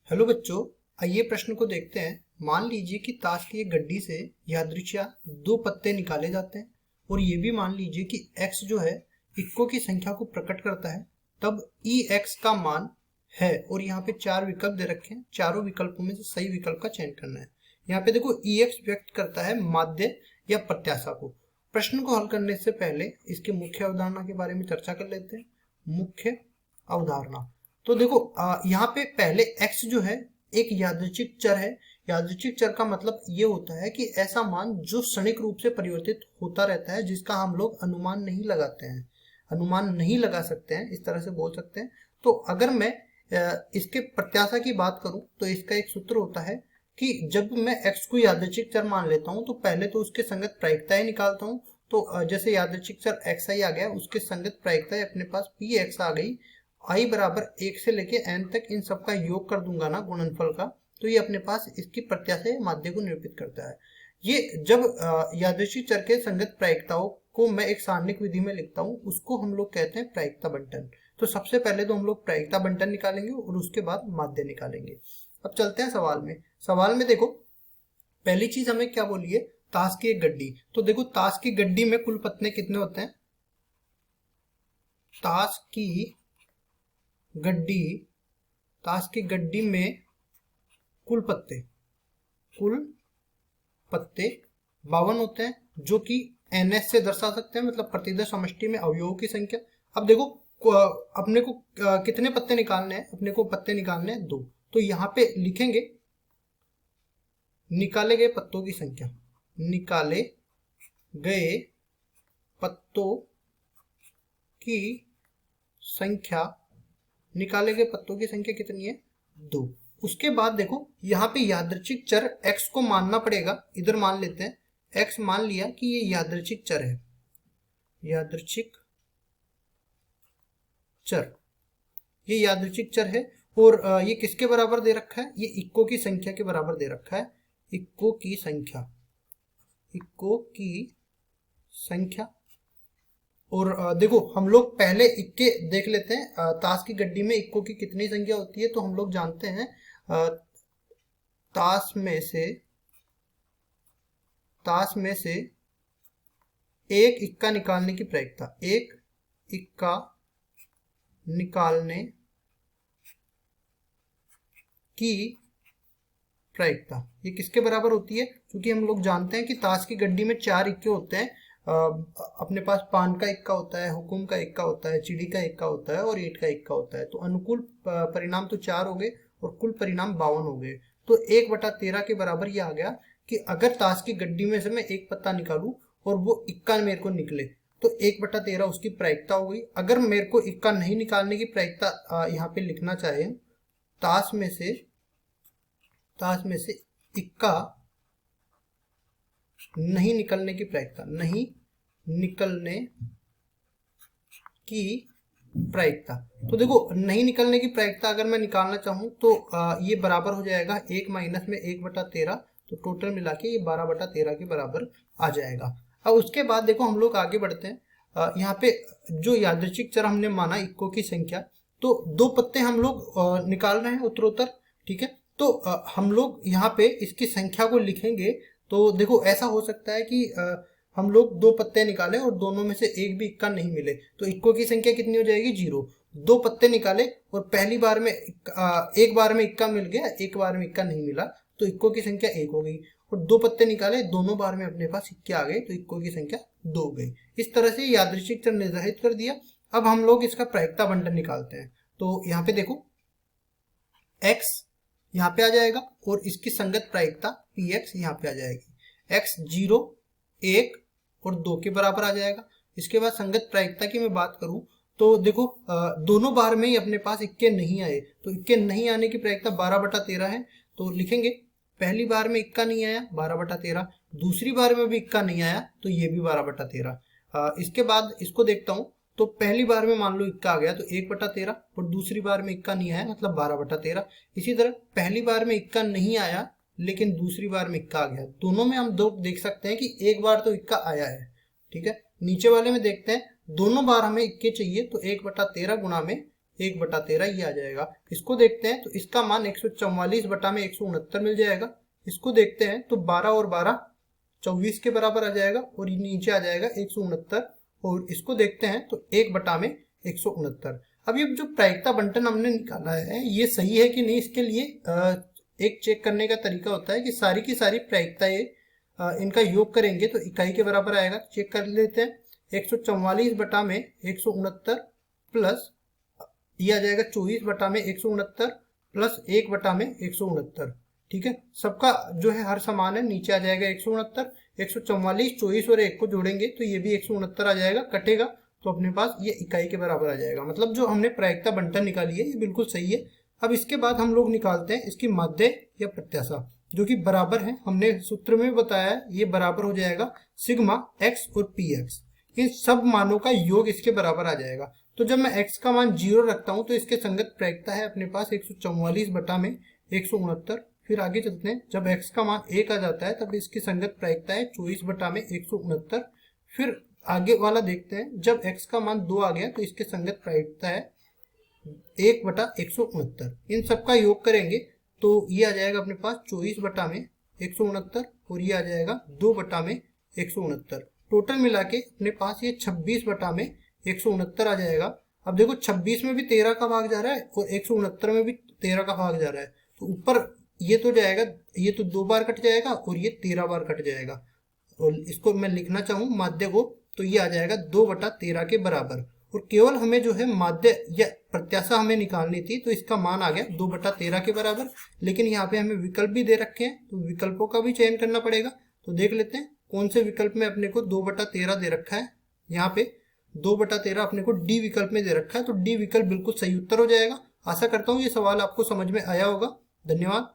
Hello बच्चों, आइए प्रश्न को देखते हैं। मान लीजिए कि ताश की एक गड्डी से यादृच्छिया दो पत्ते निकाले जाते हैं और ये भी मान लीजिए कि x जो है इक्को की संख्या को प्रकट करता है। तब ex का मान है और यहाँ पे चार विकल्प दे रखे हैं। चारों विकल्पों में से सही विकल्प का चयन करना है। यहाँ पे देखो ex व्यक्त करता है माध्य या प्रत्याशा को। प्रश्न को हल करने से पहले इसके मुख्य अवधारणा के बारे में चर्चा कर लेते हैं। मुख्य अवधारणा तो देखो यहाँ पे पहले x जो है एक यादृच्छिक चर है। यादृच्छिक चर का मतलब ये होता है कि ऐसा मान जो क्षणिक रूप से परिवर्तित होता रहता है, जिसका हम लोग अनुमान नहीं लगाते हैं, अनुमान नहीं लगा सकते हैं, इस तरह से बोल सकते हैं। तो अगर मैं इसके प्रत्याशा की बात करूं तो इसका एक सूत्र होता है कि जब मैं x को यादृच्छिक चर मान लेता हूं तो पहले तो उसके संगत प्रायिकताएं निकालता हूं। तो जैसे यादृच्छिक चर xi आ गया, उसके संगत प्रायिकताएं अपने पास px आ गई। i बराबर 1 से लेके n तक इन सब का योग कर दूंगा ना गुणनफल का, तो ये अपने पास इसकी प्रत्याशा या माध्य को निरूपित करता है। ये जब यादृच्छिक चर के संगत प्रायिकताओं को मैं एक सारणिक विधि में लिखता हूँ, उसको हम लोग कहते हैं प्रायिकता बंटन। तो सबसे पहले तो हम लोग प्रायिकता बंटन निकालेंगे और उसके बाद माध्य निकालेंगे। अब चलते हैं सवाल में। सवाल में देखो पहली चीज हमें क्या बोली है, ताश की एक गड्डी। तो देखो ताश की गड्डी में कुल पत्ते कितने होते हैं। ताश की गड्डी में कुल पत्ते 52 होते हैं, जो कि ns से दर्शा सकते हैं, मतलब प्रतिदर समष्टि में अवयवों की संख्या। अब देखो अपने को कितने पत्ते निकालने हैं, अपने को पत्ते निकालने हैं 2। तो यहाँ पे लिखेंगे निकाले गए पत्तों की संख्या। निकाले गए पत्तों की संख्या, निकाले गए पत्तों की संख्या कितनी है 2। उसके बाद देखो यहाँ पे यादृच्छिक चर x को मानना पड़ेगा। इधर मान लेते हैं x, मान लिया कि ये यादृच्छिक चर है। यादृच्छिक चर, ये यादृच्छिक चर है और ये किसके बराबर दे रखा है, ये इक्को की संख्या के बराबर दे रखा है। इक्को की संख्या। और देखो हम लोग पहले इक्के देख लेते हैं। ताश की गड्डी में इक्को की कितनी संख्या होती है, तो हम लोग जानते हैं ताश में से एक इक्का निकालने की प्रायिकता, एक इक्का निकालने की प्रायिकता ये किसके बराबर होती है। क्योंकि हम लोग जानते हैं कि ताश की गड्डी में 4 इक्के होते हैं। अपने पास पान का इक्का होता है, हुकुम का इक्का होता है, चिड़ी का इक्का होता है और ईंट का इक्का होता है। तो अनुकूल परिणाम तो 4 हो गए और कुल परिणाम 52 हो गए। तो 1/13 के बराबर ये आ गया कि अगर ताश की गड्डी में से मैं एक पत्ता निकालूं और वो इक्का मेरे को निकले तो 1/13 उसकी प्रायिकता हो गई। अगर मेरे को इक्का नहीं निकालने की प्रायिकता यहाँ पे लिखना चाहे, ताश में से इक्का नहीं निकलने की प्रायिकता, नहीं निकलने की प्रायिकता। तो देखो नहीं निकलने की प्रायिकता अगर मैं निकालना चाहूं तो ये बराबर हो जाएगा 1 माइनस में 1/13। तो टोटल मिला के ये 12/13 के बराबर आ जाएगा। अब उसके बाद देखो हम लोग आगे बढ़ते हैं। यहाँ पे जो यादृच्छिक चर हमने माना इक्को की संख्या, तो 2 पत्ते हम लोग निकाल रहे हैं उत्तरोत्तर, ठीक है। तो हम लोग यहाँ पे इसकी संख्या को लिखेंगे। तो देखो ऐसा हो सकता है कि हम लोग 2 पत्ते निकाले और दोनों में से एक भी इक्का नहीं मिले, तो इक्को की संख्या कितनी हो जाएगी 0। 2 पत्ते निकाले और पहली बार में एक बार में इक्का मिल गया, एक बार में इक्का नहीं मिला, तो इक्को की संख्या 1 हो गई। और 2 पत्ते निकाले, दोनों बार में अपने पास इक्के आ गए, तो इक्को की संख्या 2 हो गई। इस तरह से यादृच्छिक चर निर्धारित कर दिया। अब हम लोग इसका प्रायिकता बंटन निकालते हैं। तो यहाँ पे देखो x यहाँ पे आ जाएगा और इसकी संगत प्रायिकता px यहाँ पे आ जाएगी। x 0, 1 और 2 के बराबर आ जाएगा। इसके बाद संगत प्रायिकता की मैं बात करूं तो देखो दोनों बार में ही अपने पास इक्के नहीं आए, तो इक्के नहीं आने की प्रायिकता 12/13 है। तो लिखेंगे पहली बार में इक्का नहीं आया 12/13, दूसरी बार में भी इक्का नहीं आया तो ये भी 12/13। इसके बाद इसको देखता हूं तो पहली बार में मान लो इक्का आ गया तो 1/13 और दूसरी बार में इक्का नहीं आया मतलब 12/13। इसी तरह पहली बार में इक्का नहीं आया लेकिन दूसरी बार में इक्का आ गया। दोनों में हम दो देख सकते हैं कि एक बार तो इक्का आया है, ठीक है। नीचे वाले में देखते हैं दोनों बार हमें इक्के चाहिए, तो 1/13 गुणा में 1/13 ये आ जाएगा। इसको देखते हैं तो इसका मान 144 बटा में 169 मिल जाएगा। इसको देखते हैं तो 12 और 12 24 के बराबर आ जाएगा और नीचे आ जाएगा 169। और इसको देखते हैं तो 1 बटा में 169। अब ये जो प्रायिकता बंटन हमने निकाला है ये सही है कि नहीं, इसके लिए एक चेक करने का तरीका होता है कि सारी की सारी प्रायिकताएं इनका योग करेंगे तो इकाई के बराबर आएगा। चेक कर लेते हैं। 144 बटा में 169 प्लस ये आ जाएगा 24 बटा में 169 प्लस 1 बटा में 169। ठीक है, सबका जो है हर समान है, नीचे आ जाएगा 169। 144 24 और 1 को जोड़ेंगे तो ये भी 169 आ जाएगा, कटेगा तो अपने पास ये इकाई के बराबर आ जाएगा। मतलब जो हमने प्रायिकता बंटन निकाली है ये बिल्कुल सही है। अब इसके बाद हम लोग निकालते हैं इसकी माध्य या प्रत्याशा, जो कि बराबर है, हमने सूत्र में बताया है, ये बराबर हो जाएगा सिग्मा x और px। इन सब मानों का योग इसके बराबर आ जाएगा। तो जब मैं x का मान 0 रखता हूं तो इसके संगत प्रायिकता है अपने पास 144 बटा में 169। फिर आगे चलते हैं, जब x का मान 1 आ जाता है तब इसकी संगत प्रायिकता है 24 बटा में 169। फिर आगे वाला देखते हैं, जब x का मान 2 आ गया तो इसके संगत प्रायिकता है 1 बटा 169। इन सबका योग करेंगे तो ये आ जाएगा अपने पास 24 बटा में 169 और ये आ जाएगा 2 बटा में 169। टोटल मिला के अपने पास ये 26 बटा में 169 आ जाएगा। अब देखो 26 में भी 13 का भाग जा रहा है और 169 में भी 13 का भाग जा रहा है, तो ऊपर ये तो जाएगा, ये तो 2 बार कट जाएगा और ये 13 बार कट जाएगा। और इसको मैं लिखना चाहूँ माध्य को तो ये आ जाएगा 2/13 के बराबर। और केवल हमें जो है माध्य या प्रत्याशा हमें निकालनी थी, तो इसका मान आ गया 2/13 के बराबर। लेकिन यहाँ पे हमें विकल्प भी दे रखे हैं तो विकल्पों का भी चयन करना पड़ेगा। तो देख लेते हैं कौन से विकल्प में अपने को 2/13 दे रखा है। यहाँ पे 2/13 अपने को डी विकल्प में दे रखा है, तो डी विकल्प बिल्कुल सही उत्तर हो जाएगा। आशा करता हूँ ये सवाल आपको समझ में आया होगा। धन्यवाद।